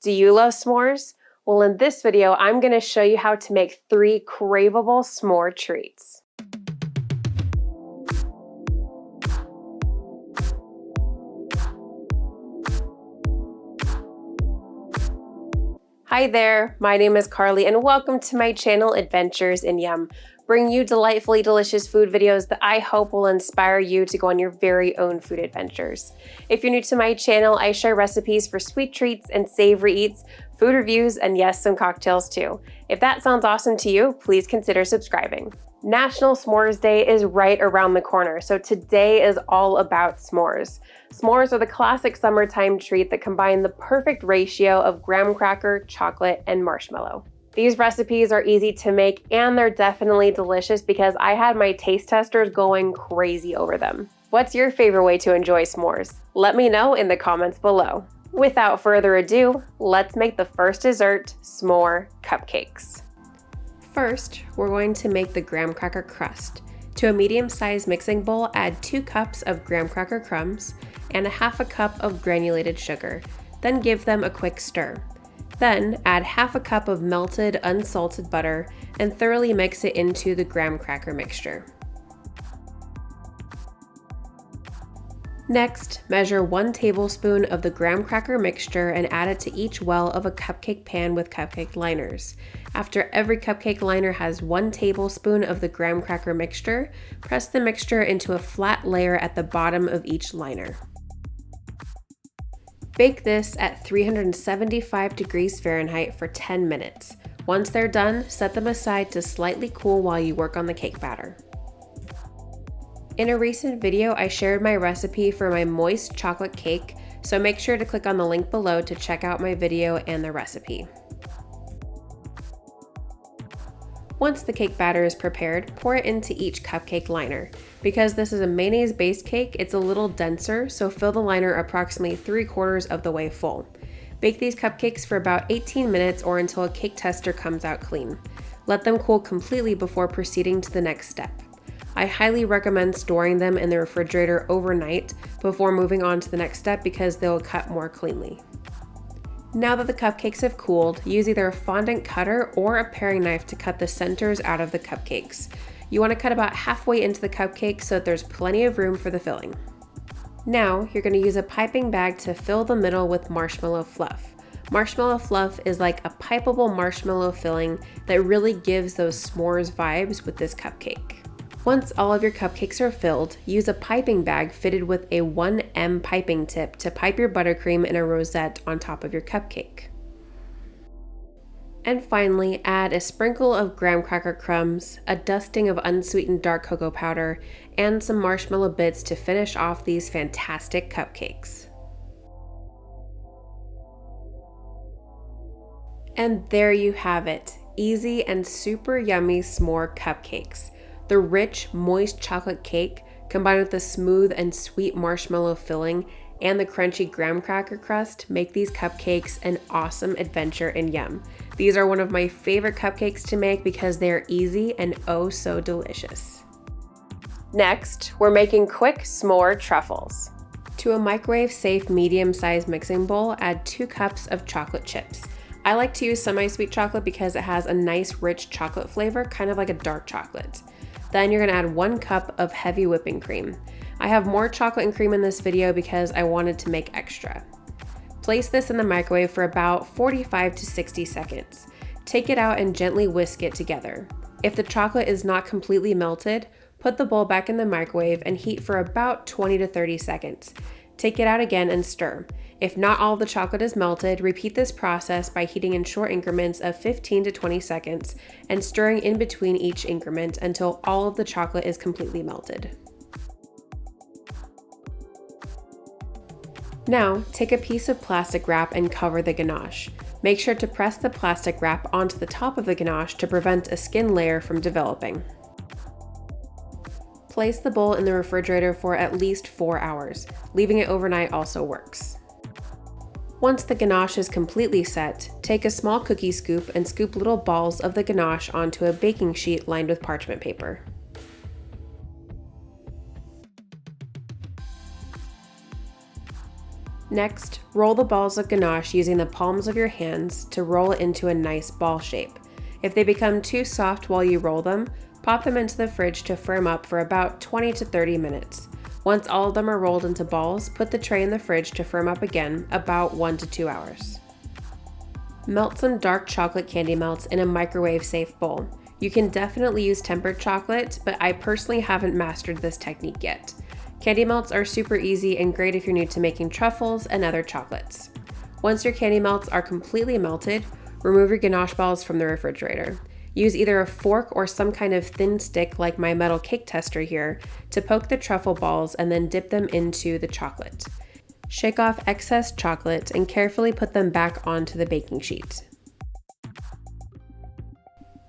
Do you love s'mores? Well, in this video, I'm going to show you how to make 3 craveable s'more treats. Hi there, my name is Carly and welcome to my channel Adventures in Yum, bringing you delightfully delicious food videos that I hope will inspire you to go on your very own food adventures. If you're new to my channel, I share recipes for sweet treats and savory eats, food reviews, and yes, some cocktails too. If that sounds awesome to you, please consider subscribing. National S'mores Day is right around the corner, so today is all about s'mores. S'mores are the classic summertime treat that combine the perfect ratio of graham cracker, chocolate, and marshmallow. These recipes are easy to make and they're definitely delicious because I had my taste testers going crazy over them. What's your favorite way to enjoy s'mores? Let me know in the comments below. Without further ado, let's make the first dessert, Smore Cupcakes. First, we're going to make the graham cracker crust. To a medium-sized mixing bowl, add 2 cups of graham cracker crumbs and a half a cup of granulated sugar. Then give them a quick stir. Then add half a cup of melted unsalted butter and thoroughly mix it into the graham cracker mixture. Next, measure 1 tablespoon of the graham cracker mixture and add it to each well of a cupcake pan with cupcake liners. After every cupcake liner has 1 tablespoon of the graham cracker mixture, press the mixture into a flat layer at the bottom of each liner. Bake this at 375 degrees Fahrenheit for 10 minutes. Once they're done, set them aside to slightly cool while you work on the cake batter. In a recent video, I shared my recipe for my moist chocolate cake, so make sure to click on the link below to check out my video and the recipe. Once the cake batter is prepared, pour it into each cupcake liner. Because this is a mayonnaise-based cake, it's a little denser, so fill the liner approximately 3/4 of the way full. Bake these cupcakes for about 18 minutes or until a cake tester comes out clean. Let them cool completely before proceeding to the next step. I highly recommend storing them in the refrigerator overnight before moving on to the next step because they'll cut more cleanly. Now that the cupcakes have cooled, use either a fondant cutter or a paring knife to cut the centers out of the cupcakes. You want to cut about halfway into the cupcake so that there's plenty of room for the filling. Now, you're going to use a piping bag to fill the middle with marshmallow fluff. Marshmallow fluff is like a pipeable marshmallow filling that really gives those s'mores vibes with this cupcake. Once all of your cupcakes are filled, use a piping bag fitted with a 1M piping tip to pipe your buttercream in a rosette on top of your cupcake. And finally, add a sprinkle of graham cracker crumbs, a dusting of unsweetened dark cocoa powder, and some marshmallow bits to finish off these fantastic cupcakes. And there you have it, easy and super yummy s'more cupcakes. The rich, moist chocolate cake, combined with the smooth and sweet marshmallow filling and the crunchy graham cracker crust, make these cupcakes an awesome adventure in Yum. These are one of my favorite cupcakes to make because they are easy and oh so delicious. Next, we're making quick s'more truffles. To a microwave-safe medium-sized mixing bowl, add 2 cups of chocolate chips. I like to use semi-sweet chocolate because it has a nice rich chocolate flavor, kind of like a dark chocolate. Then you're going to add 1 cup of heavy whipping cream. I have more chocolate and cream in this video because I wanted to make extra. Place this in the microwave for about 45 to 60 seconds. Take it out and gently whisk it together. If the chocolate is not completely melted, put the bowl back in the microwave and heat for about 20 to 30 seconds. Take it out again and stir. If not all the chocolate is melted, repeat this process by heating in short increments of 15 to 20 seconds and stirring in between each increment until all of the chocolate is completely melted. Now, take a piece of plastic wrap and cover the ganache. Make sure to press the plastic wrap onto the top of the ganache to prevent a skin layer from developing. Place the bowl in the refrigerator for at least 4 hours. Leaving it overnight also works. Once the ganache is completely set, take a small cookie scoop and scoop little balls of the ganache onto a baking sheet lined with parchment paper. Next, roll the balls of ganache using the palms of your hands to roll it into a nice ball shape. If they become too soft while you roll them, pop them into the fridge to firm up for about 20 to 30 minutes. Once all of them are rolled into balls, put the tray in the fridge to firm up again, about 1 to 2 hours. Melt some dark chocolate candy melts in a microwave-safe bowl. You can definitely use tempered chocolate, but I personally haven't mastered this technique yet. Candy melts are super easy and great if you're new to making truffles and other chocolates. Once your candy melts are completely melted, remove your ganache balls from the refrigerator. Use either a fork or some kind of thin stick like my metal cake tester here to poke the truffle balls and then dip them into the chocolate. Shake off excess chocolate and carefully put them back onto the baking sheet.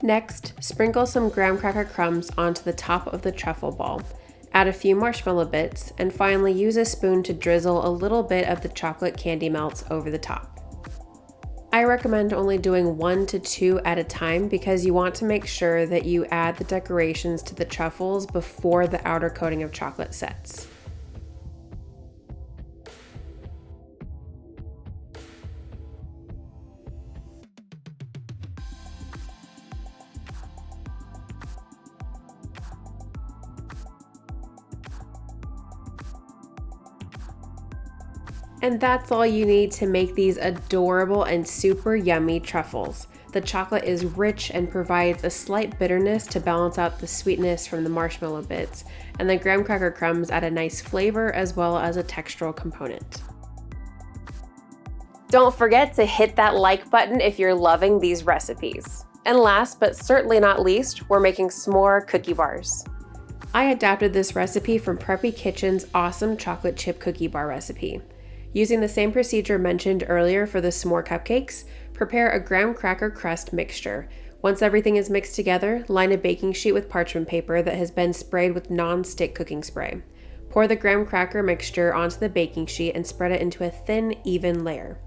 Next, sprinkle some graham cracker crumbs onto the top of the truffle ball. Add a few marshmallow bits, and finally use a spoon to drizzle a little bit of the chocolate candy melts over the top. I recommend only doing 1 to 2 at a time because you want to make sure that you add the decorations to the truffles before the outer coating of chocolate sets. And that's all you need to make these adorable and super yummy truffles. The chocolate is rich and provides a slight bitterness to balance out the sweetness from the marshmallow bits, and the graham cracker crumbs add a nice flavor as well as a textural component. Don't forget to hit that like button if you're loving these recipes. And last but certainly not least, we're making s'more cookie bars. I adapted this recipe from Preppy Kitchen's awesome chocolate chip cookie bar recipe. Using the same procedure mentioned earlier for the Smore Cupcakes, prepare a graham cracker crust mixture. Once everything is mixed together, line a baking sheet with parchment paper that has been sprayed with non-stick cooking spray. Pour the graham cracker mixture onto the baking sheet and spread it into a thin, even layer.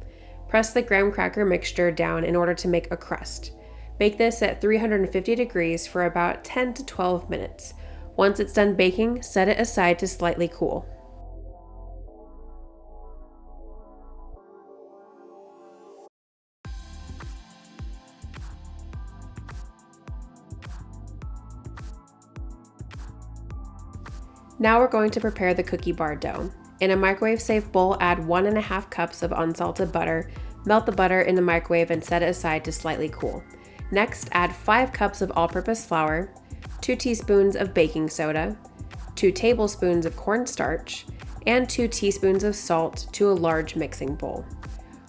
Press the graham cracker mixture down in order to make a crust. Bake this at 350 degrees for about 10 to 12 minutes. Once it's done baking, set it aside to slightly cool. Now we're going to prepare the cookie bar dough. In a microwave-safe bowl, add 1.5 cups of unsalted butter, melt the butter in the microwave and set it aside to slightly cool. Next, add 5 cups of all-purpose flour, 2 teaspoons of baking soda, 2 tablespoons of cornstarch, and 2 teaspoons of salt to a large mixing bowl.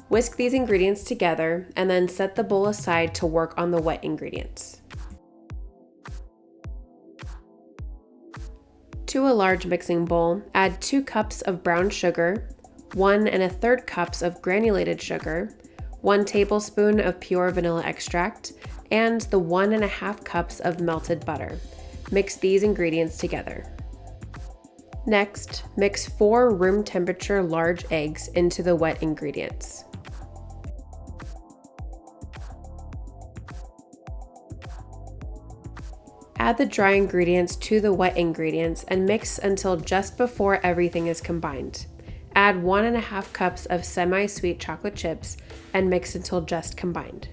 Whisk these ingredients together and then set the bowl aside to work on the wet ingredients. To a large mixing bowl, add 2 cups of brown sugar, 1 1/3 cups of granulated sugar, 1 tablespoon of pure vanilla extract, and the 1.5 cups of melted butter. Mix these ingredients together. Next, mix 4 room temperature large eggs into the wet ingredients. Add the dry ingredients to the wet ingredients and mix until just before everything is combined. Add 1.5 cups of semi-sweet chocolate chips and mix until just combined.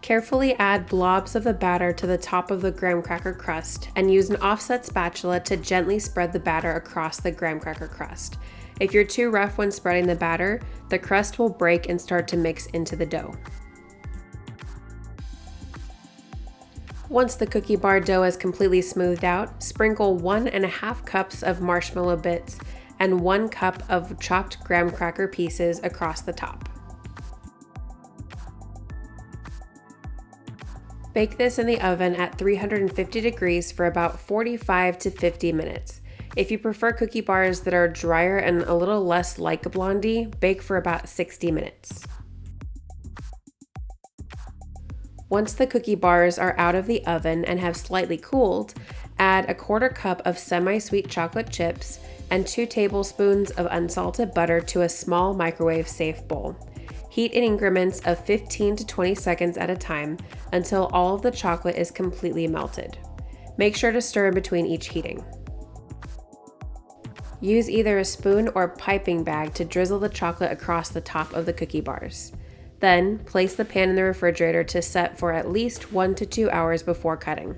Carefully add blobs of the batter to the top of the graham cracker crust and use an offset spatula to gently spread the batter across the graham cracker crust. If you're too rough when spreading the batter, the crust will break and start to mix into the dough. Once the cookie bar dough is completely smoothed out, sprinkle 1.5 cups of marshmallow bits and 1 cup of chopped graham cracker pieces across the top. Bake this in the oven at 350 degrees for about 45 to 50 minutes. If you prefer cookie bars that are drier and a little less like a blondie, bake for about 60 minutes. Once the cookie bars are out of the oven and have slightly cooled, add 1/4 cup of semi-sweet chocolate chips and 2 tablespoons of unsalted butter to a small microwave-safe bowl. Heat in increments of 15 to 20 seconds at a time until all of the chocolate is completely melted. Make sure to stir in between each heating. Use either a spoon or piping bag to drizzle the chocolate across the top of the cookie bars. Then, place the pan in the refrigerator to set for at least 1 to 2 hours before cutting.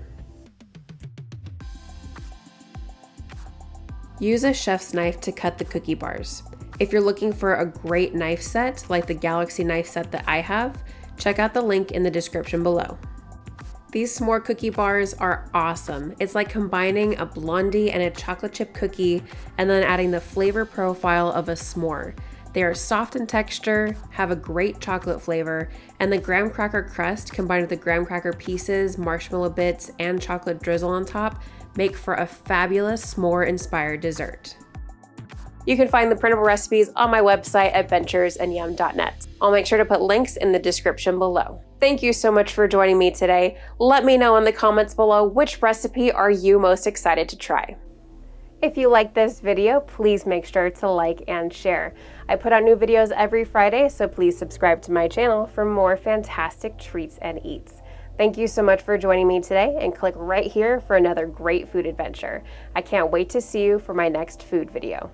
Use a chef's knife to cut the cookie bars. If you're looking for a great knife set, like the Galaxy knife set that I have, check out the link in the description below. These s'more cookie bars are awesome. It's like combining a blondie and a chocolate chip cookie and then adding the flavor profile of a s'more. They are soft in texture, have a great chocolate flavor, and the graham cracker crust combined with the graham cracker pieces, marshmallow bits, and chocolate drizzle on top make for a fabulous s'more-inspired dessert. You can find the printable recipes on my website, adventuresandyum.net. I'll make sure to put links in the description below. Thank you so much for joining me today. Let me know in the comments below which recipe are you most excited to try. If you like this video, please make sure to like and share. I put out new videos every Friday, so please subscribe to my channel for more fantastic treats and eats. Thank you so much for joining me today, and click right here for another great food adventure. I can't wait to see you for my next food video.